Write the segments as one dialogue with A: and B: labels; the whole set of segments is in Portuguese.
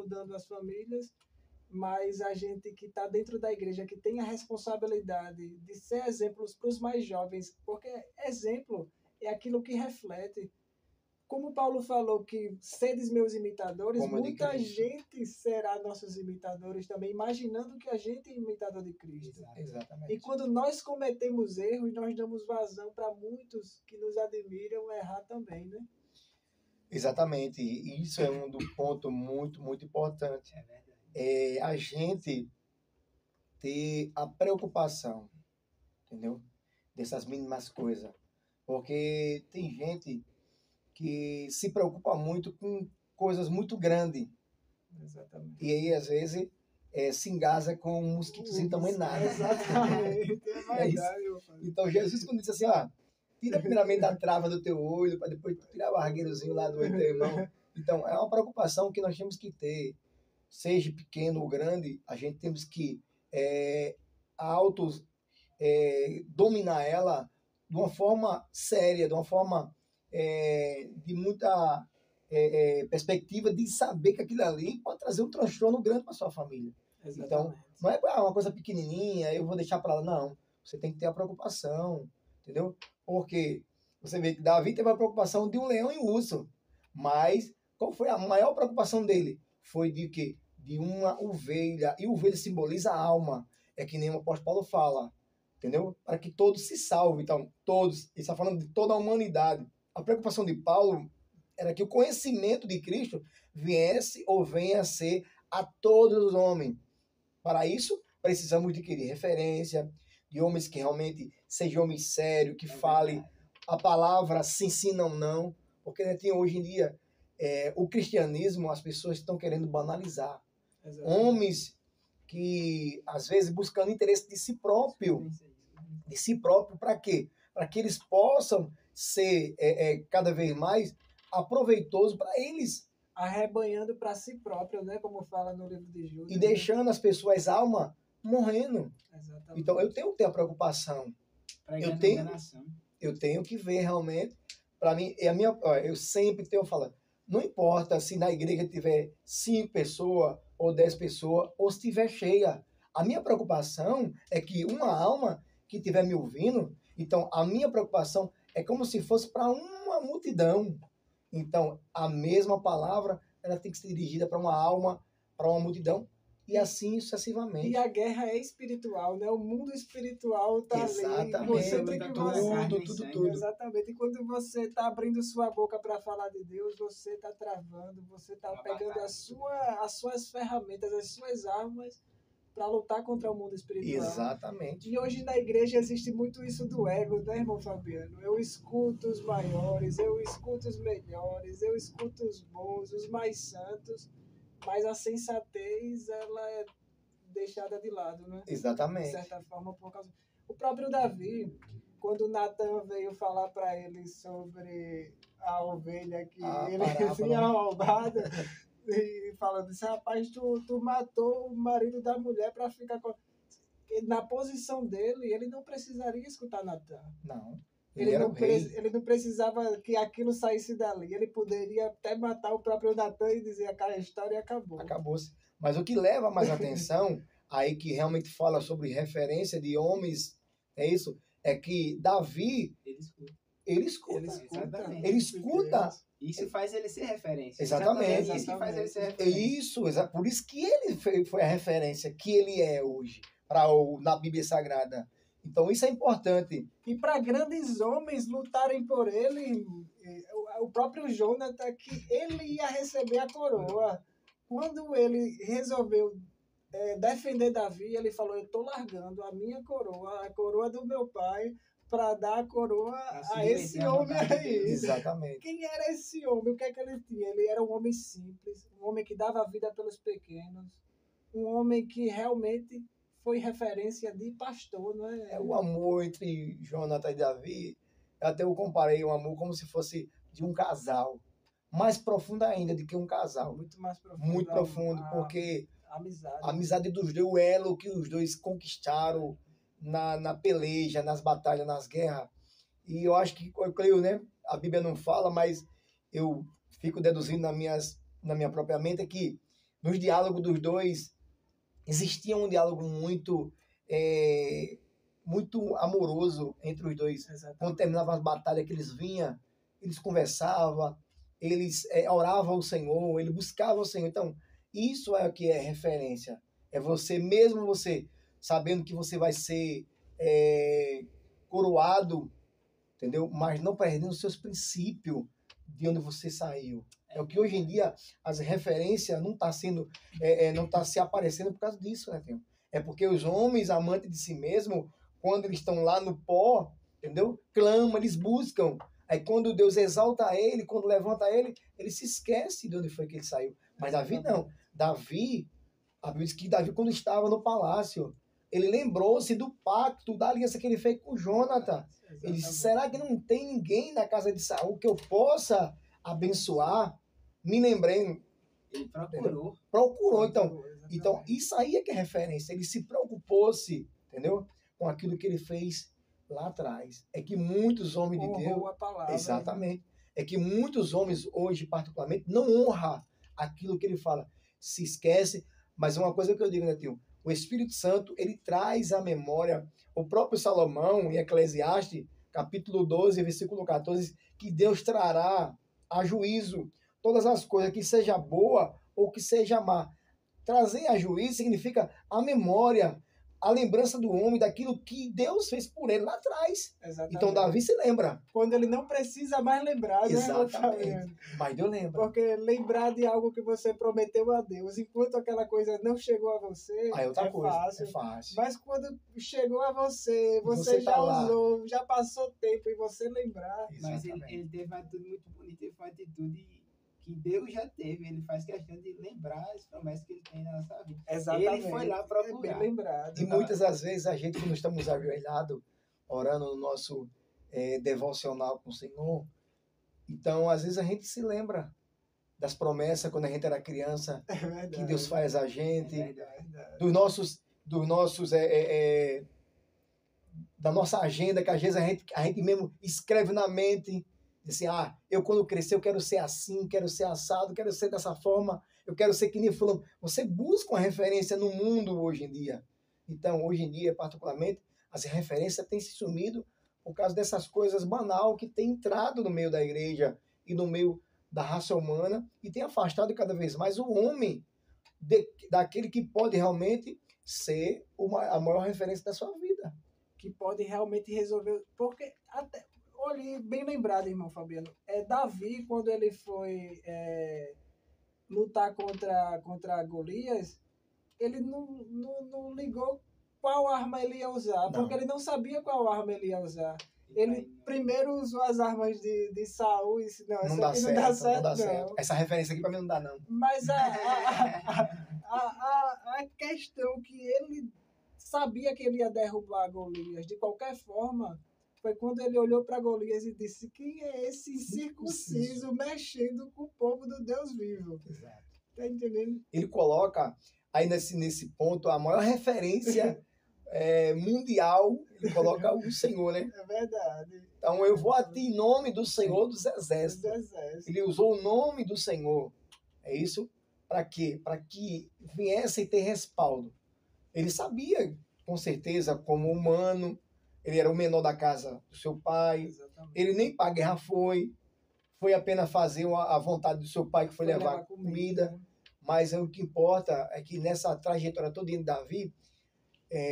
A: ajudando as famílias, mas a gente que está dentro da igreja, que tem a responsabilidade de ser exemplos para os mais jovens, porque exemplo é aquilo que reflete. Como Paulo falou que sedes meus imitadores,
B: Como de
A: muita
B: Cristo.
A: gente será nossos imitadores também, imaginando que a gente é imitador de Cristo.
B: Exatamente.
A: E quando nós cometemos erros, nós damos vazão para muitos que nos admiram errar também, né?
B: Exatamente. E isso é um ponto muito, muito importante.
C: É verdade.
B: É a gente ter a preocupação, entendeu? Dessas mínimas coisas. Porque tem gente que se preocupa muito com coisas muito grandes.
A: Exatamente.
B: E aí, às vezes, se engasa com um mosquitozinho tamanho nada.
A: Exatamente. É
B: É isso.
A: verdade, meu pai.
B: Então, Jesus, quando disse assim, ó, tira primeiramente a trava do teu olho, para depois tu tirar o argueirozinho lá do teu irmão. Então, é uma preocupação que nós temos que ter. Seja pequeno ou grande, a gente temos que dominar ela de uma forma séria, de uma forma de muita perspectiva de saber que aquilo ali pode trazer um transtorno grande para sua família.
A: Exatamente.
B: Então, não é uma coisa pequenininha, eu vou deixar para lá, não. Você tem que ter a preocupação, entendeu? Porque você vê que Davi teve a preocupação de um leão e um urso, mas qual foi a maior preocupação dele? Foi de quê? De uma ovelha, e ovelha simboliza a alma, é que nem o apóstolo Paulo fala, entendeu? Para que todos se salvem. Então, todos, ele está falando de toda a humanidade. A preocupação de Paulo era que o conhecimento de Cristo viesse ou venha a ser a todos os homens. Para isso, precisamos de querer referência, de homens que realmente sejam homens sérios, que falem a palavra sim, sim, não, não. Porque tem hoje em dia o cristianismo, as pessoas estão querendo banalizar.
A: Exatamente.
B: Homens que, às vezes, buscando interesse de si próprio. De si próprio, para quê? Para que eles possam ser cada vez mais aproveitosos para eles.
A: Arrebanhando para si próprio, né? Como fala no livro de Judas.
B: E deixando as pessoas, alma, morrendo.
A: Exatamente.
B: Então, eu tenho que ter a preocupação. Eu tenho que ver realmente. Para mim, eu sempre tenho falado, não importa se na igreja tiver 5 pessoas ou 10 pessoas, ou se estiver cheia. A minha preocupação é que uma alma que estiver me ouvindo, então a minha preocupação é como se fosse para uma multidão. Então, a mesma palavra, ela tem que ser dirigida para uma alma, para uma multidão, e assim sucessivamente.
A: E a guerra é espiritual, né? O mundo espiritual está ali.
B: Exatamente.
A: Você tem que
B: Tudo.
A: Exatamente. E quando você está abrindo sua boca para falar de Deus, você está travando, você está pegando as suas ferramentas, as suas armas para lutar contra o mundo espiritual.
B: Exatamente.
A: E hoje na igreja existe muito isso do ego, né, irmão Fabiano? Eu escuto os maiores, eu escuto os melhores, eu escuto os bons, os mais santos, mas a sensatez, ela é deixada de lado, né?
B: Exatamente.
A: De certa forma, por causa... O próprio Davi, quando Natan veio falar para ele sobre a ovelha que ele tinha roubado, e falando assim, rapaz, tu matou o marido da mulher para ficar com... Na posição dele, ele não precisaria escutar Natan.
B: Não.
A: Ele não precisava que aquilo saísse dali. Ele poderia até matar o próprio Natan e dizer aquela história e acabou.
B: Acabou-se. Mas o que leva mais atenção, aí que realmente fala sobre referência de homens, é isso, é que Davi, ele escuta.
C: Isso faz ele ser referência.
B: Exatamente.
C: Isso que faz ele ser referência.
B: Isso, por isso que ele foi a referência que ele é hoje na Bíblia Sagrada. Então isso é importante.
A: E para grandes homens lutarem por ele, o próprio Jonathan, que ele ia receber a coroa. Quando ele resolveu defender Davi, ele falou, eu estou largando a minha coroa, a coroa do meu pai, para dar a coroa a esse homem aí.
B: Exatamente.
A: Quem era esse homem? O que é que ele tinha? Ele era um homem simples, um homem que dava vida pelos pequenos, um homem que realmente foi referência de pastor, não é?
B: O amor entre Jonathan e Davi, até eu comparei o amor como se fosse de um casal. Mais profundo ainda do que um casal.
A: Muito mais profundo.
B: Muito profundo, porque
A: a
B: amizade dos dois, o elo que os dois conquistaram na peleja, nas batalhas, nas guerras. E eu acho que, eu creio, né? A Bíblia não fala, mas eu fico deduzindo na minha própria mente que Nos diálogos dos dois, existia um diálogo muito amoroso entre os dois.
A: Exatamente.
B: Quando terminavam as batalhas que eles vinham, eles conversavam, eles oravam ao Senhor, eles buscavam o Senhor. Então, isso é o que é referência. É você, mesmo você sabendo que você vai ser coroado, entendeu? Mas não perdendo os seus princípios de onde você saiu. É o que hoje em dia as referências não está sendo, não está se aparecendo por causa disso, né, Tio? É porque os homens amantes de si mesmo, quando eles estão lá no pó, entendeu? Clamam, eles buscam. Aí quando Deus exalta ele, quando levanta ele se esquece de onde foi que ele saiu. Mas Davi não. Davi, a Bíblia diz que Davi, quando estava no palácio, ele lembrou-se do pacto, da aliança que ele fez com Jonathan. Ele disse, será que não tem ninguém na casa de Saul que eu possa abençoar? Me lembrei.
C: Ele procurou.
B: Procurou, então isso aí é que é referência. Ele se preocupou-se, entendeu? Com aquilo que ele fez lá atrás. É que muitos homens de Deus...
A: a palavra.
B: Exatamente. É que muitos homens hoje, particularmente, não honram aquilo que ele fala. Se esquece. Mas uma coisa que eu digo, né, tio? O Espírito Santo, ele traz à memória, o próprio Salomão, em Eclesiastes, capítulo 12, versículo 14, que Deus trará a juízo todas as coisas, que seja boa ou que seja má. Trazer a juízo significa a memória, a lembrança do homem, daquilo que Deus fez por ele lá atrás.
A: Exatamente.
B: Então Davi se lembra.
A: Quando ele não precisa mais lembrar, né?
B: Exatamente. Mas Deus lembra.
A: Porque lembrar de algo que você prometeu a Deus, enquanto aquela coisa não chegou a você,
B: fácil. É fácil.
A: Mas quando chegou a você, você já usou, já passou tempo e você lembrar.
C: Mas ele teve uma atitude muito bonita, ele foi uma atitude que Deus já teve, ele faz questão de lembrar as promessas que ele tem na nossa vida.
A: Exatamente.
C: Ele foi lá procurar.
A: É bem lembrado.
B: E muitas das vezes a gente, quando estamos ajoelhados, orando no nosso devocional com o Senhor, então às vezes a gente se lembra das promessas quando a gente era criança, que Deus faz a gente, dos nossos da nossa agenda, que às vezes a gente mesmo escreve na mente, assim, eu quando crescer eu quero ser assim, quero ser assado, quero ser dessa forma, eu quero ser que nem fulano. Você busca uma referência no mundo hoje em dia. Então, hoje em dia, particularmente, as referências têm se sumido por causa dessas coisas banal que tem entrado no meio da igreja e no meio da raça humana e tem afastado cada vez mais o homem daquele que pode realmente ser a maior referência da sua vida.
A: Que pode realmente resolver... Porque até... Olha, bem lembrado, irmão Fabiano. Davi, quando ele foi lutar contra Golias, ele não ligou qual arma ele ia usar, porque ele não sabia qual arma ele ia usar. Ele primeiro usou as armas de Saul e disse, não dá certo.
B: Essa referência aqui para mim não dá, não.
A: Mas a questão que ele sabia que ele ia derrubar Golias de qualquer forma... Foi quando ele olhou para Golias e disse, quem é esse incircunciso mexendo com o povo do Deus vivo?
B: Exato.
A: Tá entendendo?
B: Ele coloca aí nesse ponto a maior referência mundial, ele coloca o Senhor, né?
A: É verdade.
B: Então eu vou a ti em nome do Senhor dos Exércitos. Ele usou o nome do Senhor. É isso? Para quê? Para que viesse ter respaldo. Ele sabia, com certeza, como humano, ele era o menor da casa do seu pai. Exatamente. Ele nem para a guerra foi apenas fazer a vontade do seu pai, que foi levar comida. Mas o que importa é que nessa trajetória toda de Davi,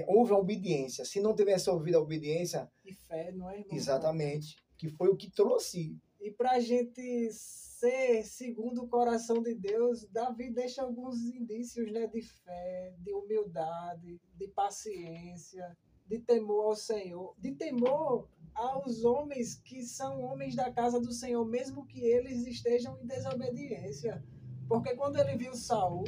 B: houve a obediência. Se não tivesse ouvido a obediência...
A: E fé, não é, irmão?
B: Exatamente. Que foi o que trouxe.
A: E para a gente ser segundo o coração de Deus, Davi deixa alguns indícios, né, de fé, de humildade, de paciência, de temor ao Senhor, de temor aos homens que são homens da casa do Senhor, mesmo que eles estejam em desobediência. Porque quando ele viu Saul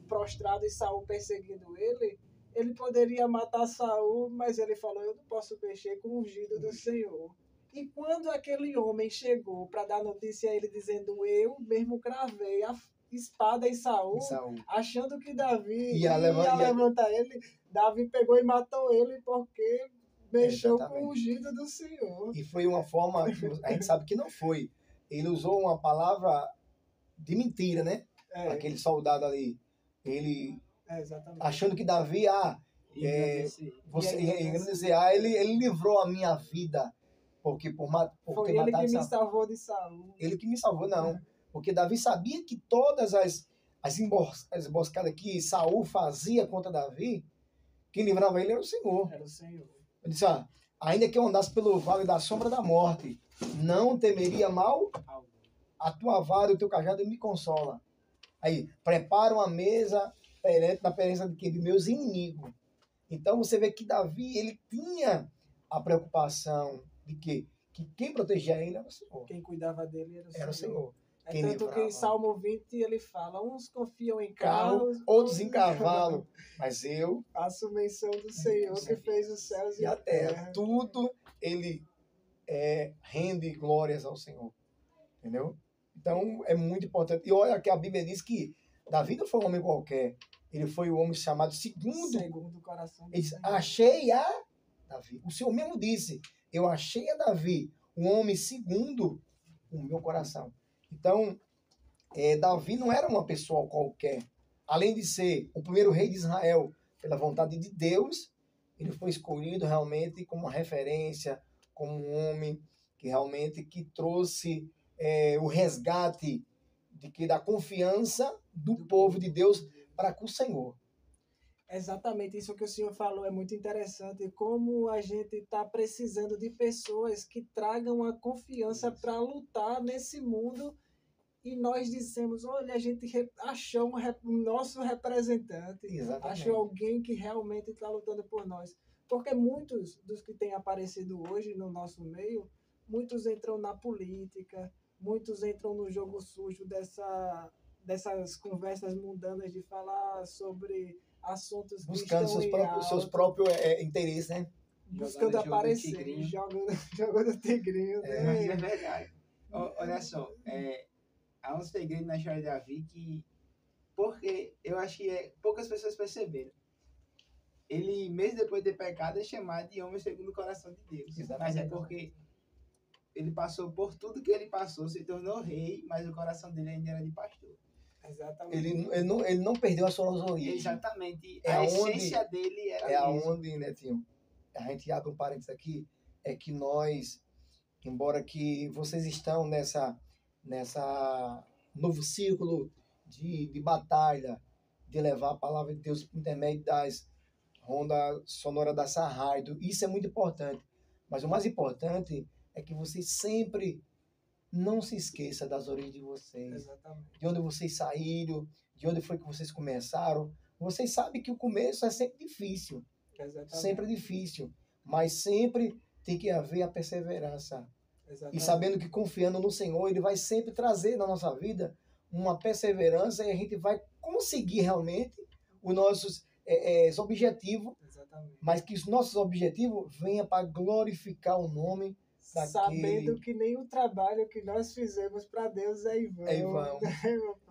A: prostrado e Saul perseguindo ele poderia matar Saul, mas ele falou, eu não posso mexer com o ungido do Senhor. E quando aquele homem chegou para dar notícia a ele dizendo, eu mesmo cravei a espada em Saul, achando que Davi ia levantar ele, Davi pegou e matou ele porque mexeu com o ungido do Senhor.
B: E foi uma forma, a gente sabe que não foi. Ele usou uma palavra de mentira, né? aquele soldado ali, ele
A: exatamente.
B: achando que Davi, ele livrou a minha vida, por ter
A: Foi ele
B: matado
A: que me
B: Saul.
A: salvou de Saul.
B: Ele que me salvou, não. Porque Davi sabia que todas as emboscadas que Saul fazia contra Davi, quem livrava ele era o Senhor.
A: Era o Senhor.
B: Ele disse, ainda que eu andasse pelo vale da sombra da morte, não temeria mal, a tua vara e o teu cajado me consola. Aí, prepara uma mesa na presença de meus inimigos. Então, você vê que Davi, ele tinha a preocupação de que quem protegia ele era o Senhor.
A: Quem cuidava dele era o Senhor.
B: Era o Senhor.
A: É tanto que em Salmo 20 ele fala, uns confiam em carros,
B: outros em cavalo, mas eu
A: faço menção do Senhor que fez os céus e a terra.
B: Tudo ele rende glórias ao Senhor. Entendeu? Então, é muito importante. E olha que a Bíblia diz que Davi não foi um homem qualquer. Ele foi o homem chamado segundo
A: o coração do
B: ele diz,
A: Senhor.
B: achei a Davi. O Senhor mesmo disse, eu achei a Davi, um homem segundo o meu coração. Então, Davi não era uma pessoa qualquer. Além de ser o primeiro rei de Israel pela vontade de Deus, ele foi escolhido realmente como uma referência, como um homem que realmente trouxe o resgate da confiança do povo de Deus para com o Senhor.
A: Exatamente, isso que o senhor falou é muito interessante, como a gente está precisando de pessoas que tragam a confiança para lutar nesse mundo, e nós dissemos, olha, a gente achou um nosso representante, achou alguém que realmente está lutando por nós, porque muitos dos que têm aparecido hoje no nosso meio, muitos entram na política, muitos entram no jogo sujo dessas conversas mundanas de falar sobre assuntos
B: buscando seus próprios interesses, né?
A: Buscando aparecer, jogando tigrinho.
C: Mas é verdade. Olha só, há uns segredos na história de Davi que, porque eu acho que poucas pessoas perceberam. Ele, mesmo depois de ter pecado, é chamado de homem segundo o coração de Deus. Exatamente. Mas é porque ele passou por tudo que ele passou, se tornou rei, mas o coração dele ainda era de pastor.
A: Exatamente.
B: Ele não perdeu a sua origens.
C: Exatamente. A essência dele era
B: aonde, Netinho, a gente abre um parênteses aqui, é que nós, embora que vocês estão nessa novo círculo de batalha, de levar a palavra de Deus por intermédio das rondas sonoras da Sarraido, isso é muito importante. Mas o mais importante é que vocês sempre não se esqueça das origens de vocês.
A: Exatamente.
B: De onde vocês saíram, de onde foi que vocês começaram. Vocês sabem que o começo é sempre difícil.
A: Exatamente.
B: Sempre difícil. Mas sempre tem que haver a perseverança.
A: Exatamente.
B: E sabendo que confiando no Senhor, Ele vai sempre trazer na nossa vida uma perseverança e a gente vai conseguir realmente os nossos objetivos.
A: Exatamente.
B: Mas que os nossos objetivos venham para glorificar o nome daquele...
A: Sabendo que nem o trabalho que nós fizemos para Deus é em vão.
B: É em vão.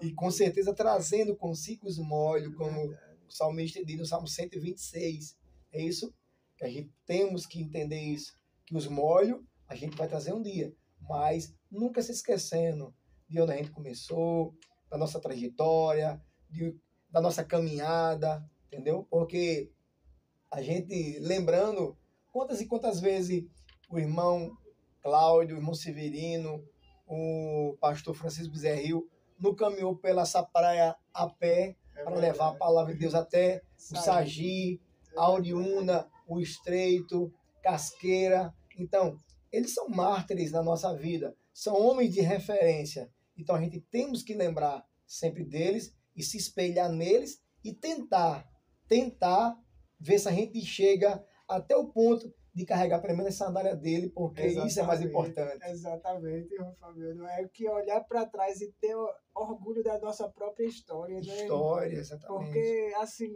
B: E com certeza trazendo consigo os molhos, como o salmista diz no Salmo 126. É isso que a gente temos que entender isso. Que os molhos a gente vai trazer um dia. Mas nunca se esquecendo de onde a gente começou, da nossa trajetória, da nossa caminhada, entendeu? Porque a gente, lembrando quantas e quantas vezes o irmão Cláudio, o irmão Severino, o pastor Francisco Bezerril, não caminhou pela essa praia a pé para levar a palavra de Deus até o Sagi, a Oriúna, o Estreito, Casqueira. Então, eles são mártires na nossa vida, são homens de referência. Então, a gente temos que lembrar sempre deles e se espelhar neles e tentar ver se a gente chega até o ponto de carregar pelo menos a sandália dele, porque isso é mais importante.
A: Exatamente, Fabiano. É que olhar para trás e ter orgulho da nossa própria história, né?
B: História, exatamente.
A: Porque, assim,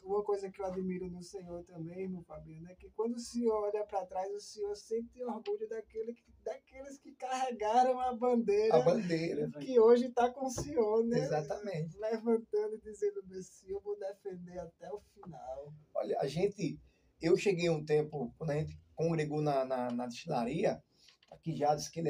A: uma coisa que eu admiro no Senhor também, irmão Fabiano, é que quando o Senhor olha para trás, o Senhor sente orgulho daqueles que carregaram a bandeira.
B: A bandeira.
A: Que hoje está com o Senhor, né?
B: Exatamente.
A: Levantando e dizendo, eu vou defender até o final.
B: Olha, eu cheguei um tempo, quando a gente congregou na destilaria, aqui já diz que ele